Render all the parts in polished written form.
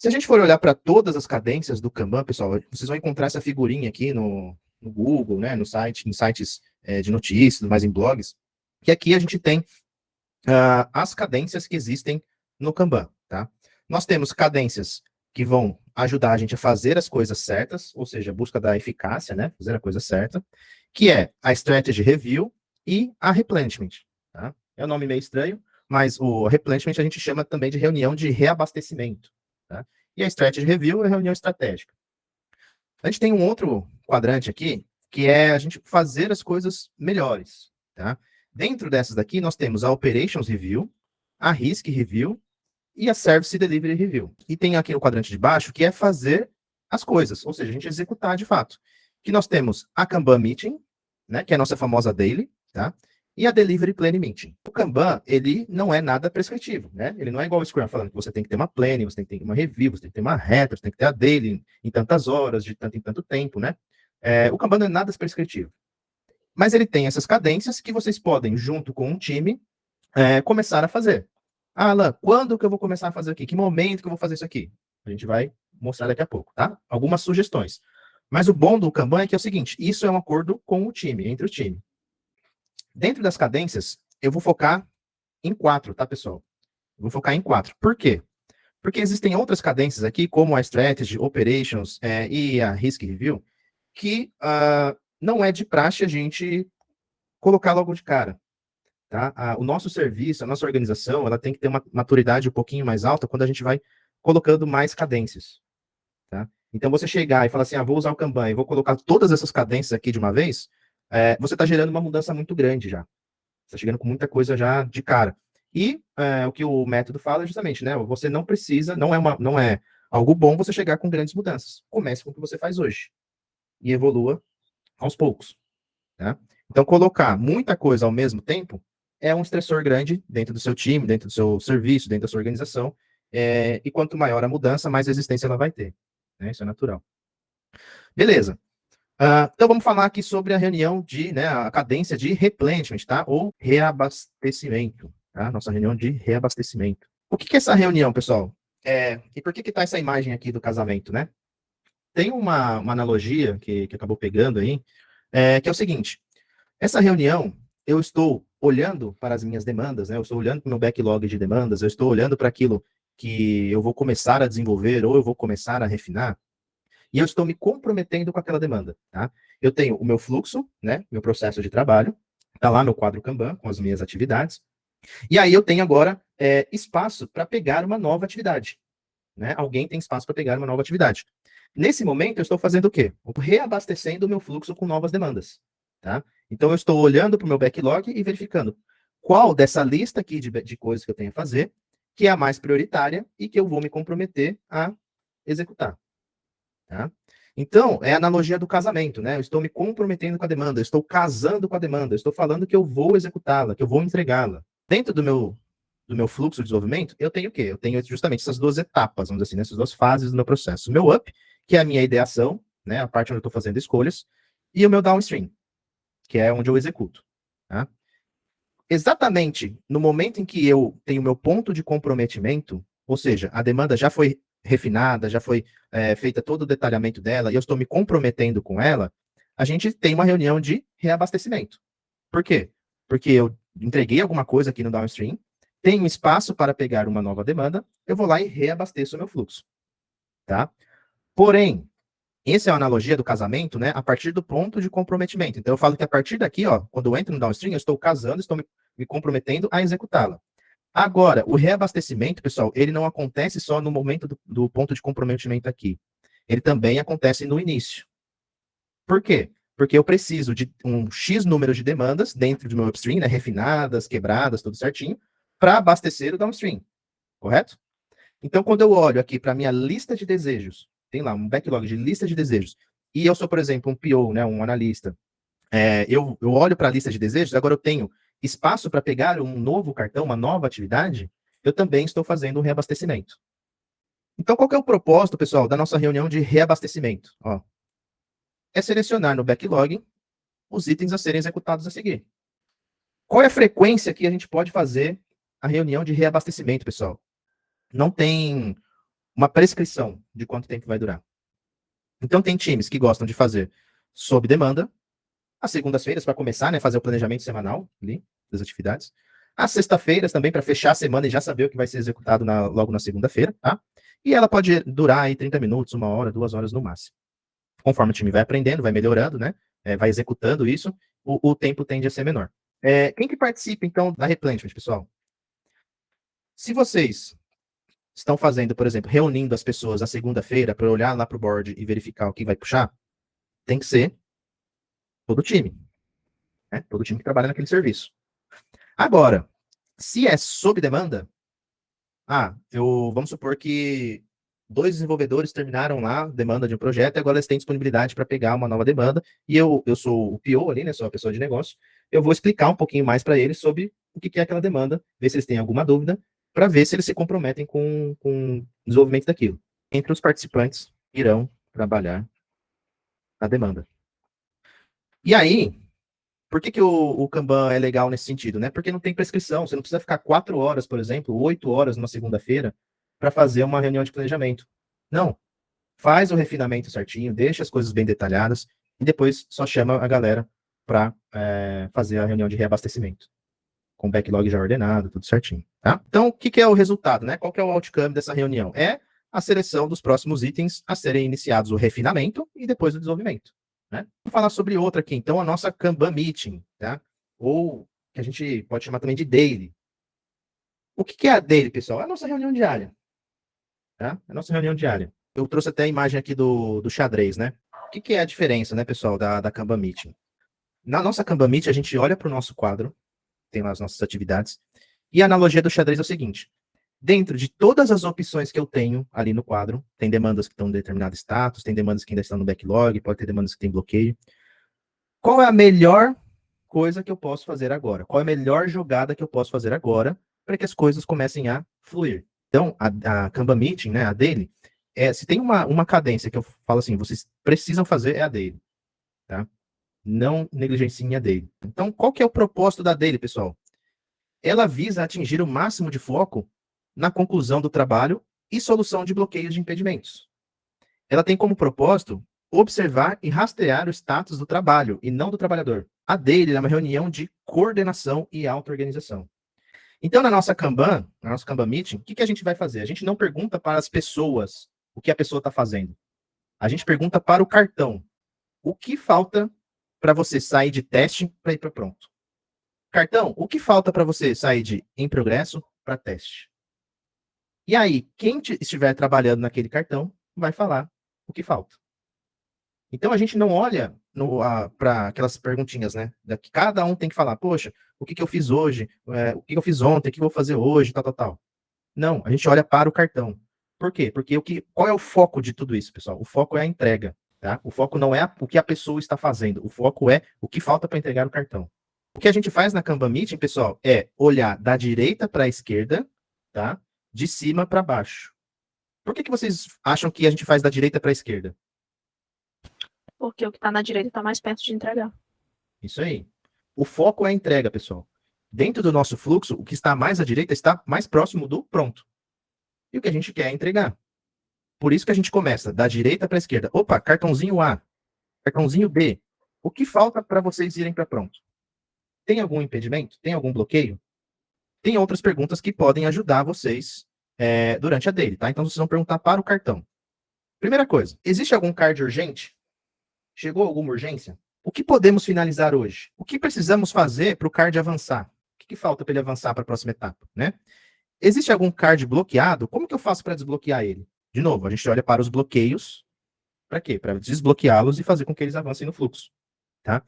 Se a gente for olhar para todas as cadências do Kanban, pessoal, vocês vão encontrar essa figurinha aqui no Google, né, no site, em sites de notícias, mais em blogs, que aqui a gente tem as cadências que existem no Kanban, tá? Nós temos cadências que vão ajudar a gente a fazer as coisas certas, ou seja, a busca da eficácia, né, fazer a coisa certa, que é a Strategy Review e a Replenishment, tá? É um nome meio estranho, mas o Replenishment a gente chama também de reunião de reabastecimento, tá? E a Strategy Review é a reunião estratégica. A gente tem um outro quadrante aqui, que é a gente fazer as coisas melhores, tá? Dentro dessas daqui, nós temos a Operations Review, a Risk Review e a Service Delivery Review. E tem aqui no quadrante de baixo, que é fazer as coisas, ou seja, a gente executar de fato. Que nós temos a Kanban Meeting, né, que é a nossa famosa daily, tá? E a Delivery Planning Meeting. O Kanban, ele não é nada prescritivo, né? Ele não é igual o Scrum, falando que você tem que ter uma planning, você tem que ter uma review, você tem que ter uma retro, você tem que ter a daily em tantas horas, de tanto em tanto tempo, né? O Kanban não é nada prescritivo. Mas ele tem essas cadências que vocês podem, junto com um time, começar a fazer. Ah, Alan, quando que eu vou começar a fazer aqui? Que momento que eu vou fazer isso aqui? A gente vai mostrar daqui a pouco, tá? Algumas sugestões. Mas o bom do Kanban é que é o seguinte, isso é um acordo com o time, entre o time. Dentro das cadências, eu vou focar em 4, tá, pessoal? Eu vou focar em 4. Por quê? Porque existem outras cadências aqui, como a Strategy, Operations e a Risk Review, que não é de praxe a gente colocar logo de cara. Tá? O nosso serviço, a nossa organização, ela tem que ter uma maturidade um pouquinho mais alta quando a gente vai colocando mais cadências. Tá? Então, você chegar e falar assim, vou usar o Kanban e vou colocar todas essas cadências aqui de uma vez, você está gerando uma mudança muito grande já. Está chegando com muita coisa já de cara. E o que o método fala é justamente, né? Você não precisa, não é algo bom você chegar com grandes mudanças. Comece com o que você faz hoje e evolua aos poucos. Tá? Então, colocar muita coisa ao mesmo tempo é um estressor grande dentro do seu time, dentro do seu serviço, dentro da sua organização. E quanto maior a mudança, mais resistência ela vai ter. Né? Isso é natural. Beleza. Então, vamos falar aqui sobre a reunião né, a cadência de replenishment, tá? Ou reabastecimento, tá? Nossa reunião de reabastecimento. O que é essa reunião, pessoal? E por que está essa imagem aqui do casamento, né? Tem uma analogia que acabou pegando aí, que é o seguinte: essa reunião, eu estou olhando para as minhas demandas, né? Eu estou olhando para o meu backlog de demandas, eu estou olhando para aquilo que eu vou começar a desenvolver ou eu vou começar a refinar, e eu estou me comprometendo com aquela demanda, tá? Eu tenho o meu fluxo, né? Meu processo de trabalho, tá lá meu quadro Kanban com as minhas atividades, e aí eu tenho agora espaço para pegar uma nova atividade, né? Alguém tem espaço para pegar uma nova atividade. Nesse momento, eu estou fazendo o quê? Reabastecendo o meu fluxo com novas demandas, tá? Então, eu estou olhando para o meu backlog e verificando qual dessa lista aqui de coisas que eu tenho a fazer que é a mais prioritária e que eu vou me comprometer a executar, tá? Então, é a analogia do casamento, né? Eu estou me comprometendo com a demanda, eu estou casando com a demanda, eu estou falando que eu vou executá-la, que eu vou entregá-la. Dentro do meu fluxo de desenvolvimento, eu tenho o quê? Eu tenho justamente essas 2 etapas, vamos dizer assim, essas 2 fases do meu processo. O meu up, que é a minha ideação, né, a parte onde eu estou fazendo escolhas, e o meu downstream, que é onde eu executo. Tá? Exatamente no momento em que eu tenho meu ponto de comprometimento, ou seja, a demanda já foi refinada, já foi feita todo o detalhamento dela, e eu estou me comprometendo com ela, a gente tem uma reunião de reabastecimento. Por quê? Porque eu entreguei alguma coisa aqui no downstream, tenho espaço para pegar uma nova demanda, eu vou lá e reabasteço o meu fluxo, tá? Porém, essa é a analogia do casamento, né? A partir do ponto de comprometimento. Então, eu falo que a partir daqui, ó, quando eu entro no downstream, eu estou casando, estou me comprometendo a executá-la. Agora, o reabastecimento, pessoal, ele não acontece só no momento do ponto de comprometimento aqui. Ele também acontece no início. Por quê? Porque eu preciso de um X número de demandas dentro do meu upstream, né, refinadas, quebradas, tudo certinho, para abastecer o downstream, correto? Então, quando eu olho aqui para a minha lista de desejos, tem lá um backlog de lista de desejos, e eu sou, por exemplo, um PO, né, um analista, eu olho para a lista de desejos, agora eu tenho espaço para pegar um novo cartão, uma nova atividade, eu também estou fazendo um reabastecimento. Então, qual que é o propósito, pessoal, da nossa reunião de reabastecimento? Ó, é selecionar no backlog os itens a serem executados a seguir. Qual é a frequência que a gente pode fazer a reunião de reabastecimento, pessoal? Não tem uma prescrição de quanto tempo vai durar. Então, tem times que gostam de fazer sob demanda, às segundas-feiras para começar, né, fazer o planejamento semanal ali, das atividades. Às sexta-feiras também para fechar a semana e já saber o que vai ser executado logo na segunda-feira, tá? E ela pode durar aí 30 minutos, 1 hora, 2 horas no máximo. Conforme o time vai aprendendo, vai melhorando, né? Vai executando isso, o tempo tende a ser menor. Quem que participa, então, da Replenishment, pessoal? Se vocês estão fazendo, por exemplo, reunindo as pessoas na segunda-feira para olhar lá para o board e verificar o que vai puxar, tem que ser todo o time, né? Todo o time que trabalha naquele serviço. Agora, se é sob demanda, vamos supor que 2 desenvolvedores terminaram lá a demanda de um projeto e agora eles têm disponibilidade para pegar uma nova demanda e eu sou o PO ali, né, sou a pessoa de negócio, eu vou explicar um pouquinho mais para eles sobre o que é aquela demanda, ver se eles têm alguma dúvida, para ver se eles se comprometem com o desenvolvimento daquilo. Entre os participantes irão trabalhar na demanda. E aí, por que o Kanban é legal nesse sentido, né? Porque não tem prescrição, você não precisa ficar 4 horas, por exemplo, 8 horas numa segunda-feira para fazer uma reunião de planejamento. Não, faz o refinamento certinho, deixa as coisas bem detalhadas e depois só chama a galera para fazer a reunião de reabastecimento, com o backlog já ordenado, tudo certinho, tá? Então, o que é o resultado, né? Qual que é o outcome dessa reunião? É a seleção dos próximos itens a serem iniciados, o refinamento e depois o desenvolvimento, né? Vou falar sobre outra aqui, então, a nossa Kanban Meeting, tá? Ou que a gente pode chamar também de Daily. O que é a Daily, pessoal? É a nossa reunião diária, tá? É a nossa reunião diária. Eu trouxe até a imagem aqui do xadrez, né? O que é a diferença, né, pessoal, da Kanban Meeting? Na nossa Kanban Meeting, a gente olha para o nosso quadro, tem lá as nossas atividades, e a analogia do xadrez é o seguinte: dentro de todas as opções que eu tenho ali no quadro, tem demandas que estão em determinado status, tem demandas que ainda estão no backlog, pode ter demandas que tem bloqueio. Qual é a melhor coisa que eu posso fazer agora? Qual é a melhor jogada que eu posso fazer agora para que as coisas comecem a fluir? Então, a Kanban Meeting, né, a daily, se tem uma cadência que eu falo assim, vocês precisam fazer, é a daily, tá? Não negligenciem a daily. Então, qual que é o propósito da daily, pessoal? Ela visa atingir o máximo de foco na conclusão do trabalho e solução de bloqueios de impedimentos. Ela tem como propósito observar e rastrear o status do trabalho e não do trabalhador. A daily é uma reunião de coordenação e auto-organização. Então, na nossa Kanban Meeting, o que a gente vai fazer? A gente não pergunta para as pessoas o que a pessoa está fazendo. A gente pergunta para o cartão. O que falta para você sair de teste para ir para pronto? Cartão, o que falta para você sair de em progresso para teste? E aí, quem estiver trabalhando naquele cartão vai falar o que falta. Então a gente não olha para aquelas perguntinhas, né? Que cada um tem que falar, poxa, o que eu fiz hoje? O que eu fiz ontem? O que eu vou fazer hoje? Tal, tal, tal. Não, a gente olha para o cartão. Por quê? Porque qual é o foco de tudo isso, pessoal? O foco é a entrega, tá? O foco não é o que a pessoa está fazendo. O foco é o que falta para entregar o cartão. O que a gente faz na Kanban Meeting, pessoal, é olhar da direita para a esquerda, tá? De cima para baixo. Por que vocês acham que a gente faz da direita para a esquerda? Porque o que está na direita está mais perto de entregar. Isso aí. O foco é a entrega, pessoal. Dentro do nosso fluxo, o que está mais à direita está mais próximo do pronto. E o que a gente quer é entregar. Por isso que a gente começa da direita para a esquerda. Opa, cartãozinho A, cartãozinho B. O que falta para vocês irem para pronto? Tem algum impedimento? Tem algum bloqueio? Tem outras perguntas que podem ajudar vocês durante a daily, tá? Então vocês vão perguntar para o cartão. Primeira coisa, existe algum card urgente? Chegou alguma urgência? O que podemos finalizar hoje? O que precisamos fazer para o card avançar? O que falta para ele avançar para a próxima etapa, né? Existe algum card bloqueado? Como que eu faço para desbloquear ele? De novo, a gente olha para os bloqueios. Para quê? Para desbloqueá-los e fazer com que eles avancem no fluxo, tá?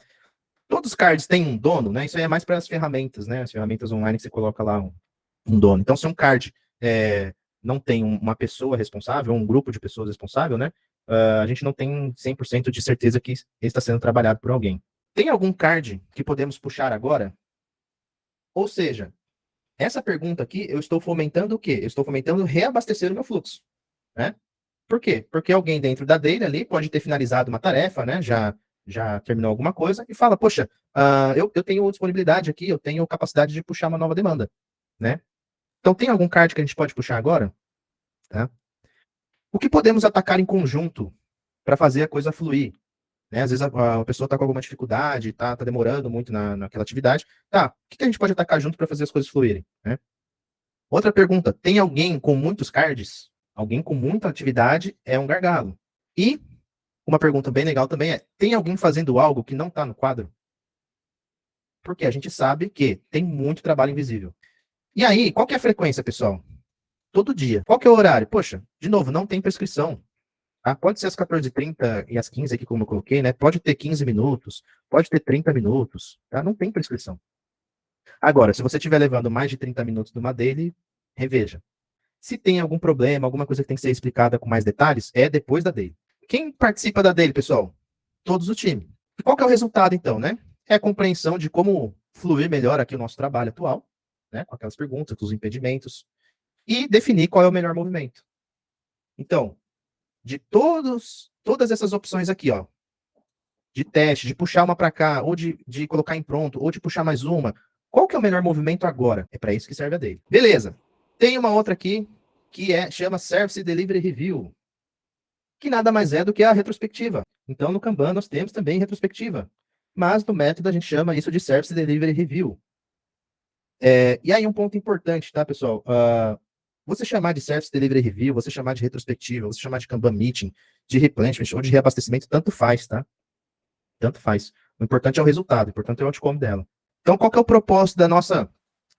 Todos os cards têm um dono, né? Isso aí é mais para as ferramentas, né? As ferramentas online que você coloca lá um dono. Então, se um card não tem uma pessoa responsável, um grupo de pessoas responsável, né? A gente não tem 100% de certeza que ele está sendo trabalhado por alguém. Tem algum card que podemos puxar agora? Ou seja, essa pergunta aqui, eu estou fomentando o quê? Eu estou fomentando reabastecer o meu fluxo, né? Por quê? Porque alguém dentro da daily ali pode ter finalizado uma tarefa, né? Já terminou alguma coisa e fala, poxa, eu tenho disponibilidade aqui, eu tenho capacidade de puxar uma nova demanda, né? Então, tem algum card que a gente pode puxar agora? Tá? O que podemos atacar em conjunto para fazer a coisa fluir? Né? Às vezes a pessoa está com alguma dificuldade, tá demorando muito naquela atividade. Tá, o que a gente pode atacar junto para fazer as coisas fluírem? Né? Outra pergunta, tem alguém com muitos cards? Alguém com muita atividade é um gargalo. E uma pergunta bem legal também é, tem alguém fazendo algo que não está no quadro? Porque a gente sabe que tem muito trabalho invisível. E aí, qual que é a frequência, pessoal? Todo dia. Qual que é o horário? Poxa, de novo, não tem prescrição. Tá? Pode ser às 14h30 e às 15 aqui, como eu coloquei, né? Pode ter 15 minutos, pode ter 30 minutos, tá? Não tem prescrição. Agora, se você estiver levando mais de 30 minutos numa daily, reveja. Se tem algum problema, alguma coisa que tem que ser explicada com mais detalhes, é depois da daily. Quem participa da daily, pessoal? Todos o time. E qual que é o resultado, então, né? É a compreensão de como fluir melhor aqui o nosso trabalho atual, né? Com aquelas perguntas, com os impedimentos, e definir qual é o melhor movimento. Então, de todas essas opções aqui, ó, de teste, de puxar uma para cá, ou de colocar em pronto, ou de puxar mais uma, qual que é o melhor movimento agora? É para isso que serve a daily. Beleza. Tem uma outra aqui que chama Service Delivery Review, que nada mais é do que a retrospectiva. Então, no Kanban, nós temos também retrospectiva. Mas no método, a gente chama isso de Service Delivery Review. E aí, um ponto importante, tá, pessoal? Você chamar de Service Delivery Review, você chamar de retrospectiva, você chamar de Kanban Meeting, de replenishment ou de reabastecimento, tanto faz, tá? Tanto faz. O importante é o resultado, o importante é o outcome dela. Então, qual que é o propósito da nossa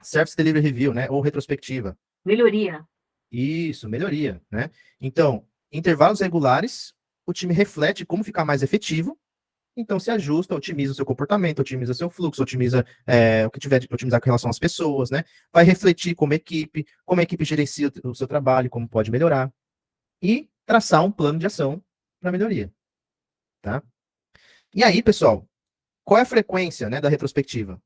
Service Delivery Review, né? Ou retrospectiva? Melhoria. Isso, melhoria, né? Então, intervalos regulares, o time reflete como ficar mais efetivo, então se ajusta, otimiza o seu comportamento, otimiza seu fluxo, otimiza o que tiver de otimizar com relação às pessoas, né? Vai refletir como a equipe gerencia o seu trabalho, como pode melhorar, e traçar um plano de ação para melhoria, tá? E aí, pessoal, qual é a frequência, né, da retrospectiva?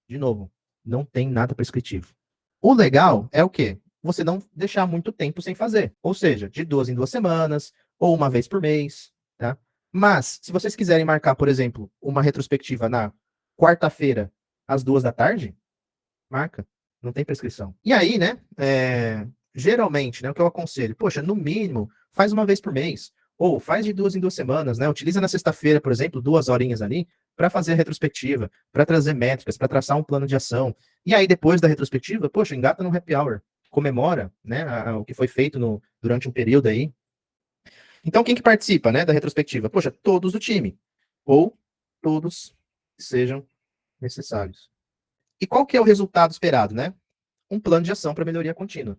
De novo, não tem nada prescritivo. O legal é o quê? Você não deixar muito tempo sem fazer. Ou seja, de 2 em 2 semanas, ou uma vez por mês, tá? Mas, se vocês quiserem marcar, por exemplo, uma retrospectiva na quarta-feira, às 2 da tarde, marca. Não tem prescrição. E aí, né, geralmente, né, o que eu aconselho, poxa, no mínimo, faz uma vez por mês. Ou faz de 2 em 2 semanas, né? Utiliza na sexta-feira, por exemplo, 2 horinhas ali, para fazer a retrospectiva, para trazer métricas, para traçar um plano de ação. E aí, depois da retrospectiva, poxa, engata no happy hour, comemora, né, o que foi feito durante um período aí. Então, quem que participa, né, da retrospectiva? Poxa, todos do time, ou todos que sejam necessários. E qual que é o resultado esperado, né? Um plano de ação para melhoria contínua.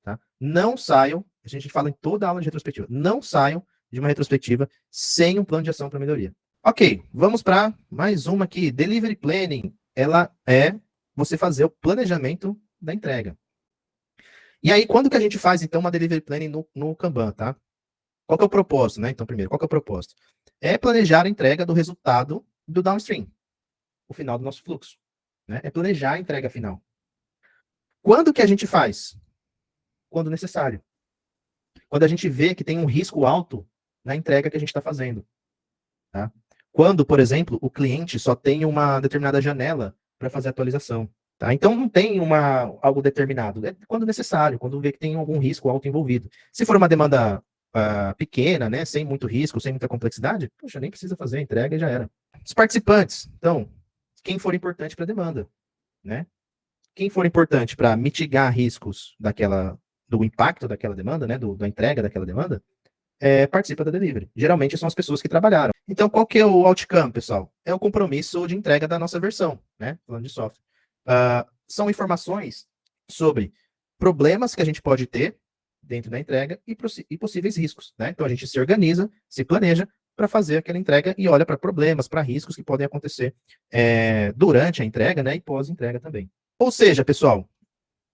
Tá? Não saiam, a gente fala em toda aula de retrospectiva, não saiam de uma retrospectiva sem um plano de ação para melhoria. Ok, vamos para mais uma aqui. Delivery Planning, ela é você fazer o planejamento da entrega. E aí, quando que a gente faz, então, uma Delivery Planning no Kanban, tá? Qual que é o propósito, né? Então, primeiro, qual que é o propósito? É planejar a entrega do resultado do downstream, o final do nosso fluxo. Né? É planejar a entrega final. Quando que a gente faz? Quando necessário. Quando a gente vê que tem um risco alto na entrega que a gente está fazendo. Tá? Quando, por exemplo, o cliente só tem uma determinada janela para fazer a atualização. Tá? Então não tem algo determinado. É quando necessário, quando vê que tem algum risco alto envolvido. Se for uma demanda pequena, né, sem muito risco, sem muita complexidade, poxa, nem precisa fazer a entrega e já era. Os participantes, então, quem for importante para a demanda, né? Quem for importante para mitigar riscos do impacto daquela demanda, né, da entrega daquela demanda, participa da delivery. Geralmente são as pessoas que trabalharam. Então, qual que é o outcome, pessoal? É o compromisso de entrega da nossa versão, né? Falando de software. São informações sobre problemas que a gente pode ter dentro da entrega e possíveis riscos, né? Então, a gente se organiza, se planeja para fazer aquela entrega e olha para problemas, para riscos que podem acontecer durante a entrega, né? E pós-entrega também. Ou seja, pessoal,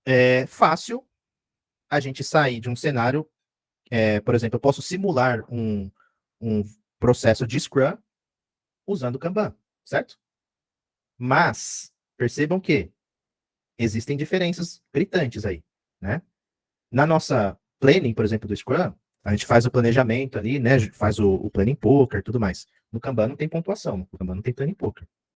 é fácil a gente sair de um cenário, por exemplo, eu posso simular um processo de Scrum usando Kanban, certo? Mas percebam que existem diferenças gritantes aí, né? Na nossa planning, por exemplo, do Scrum, a gente faz o planejamento ali, né? Faz o planning poker e tudo mais. No Kanban não tem pontuação, no Kanban não tem planning poker.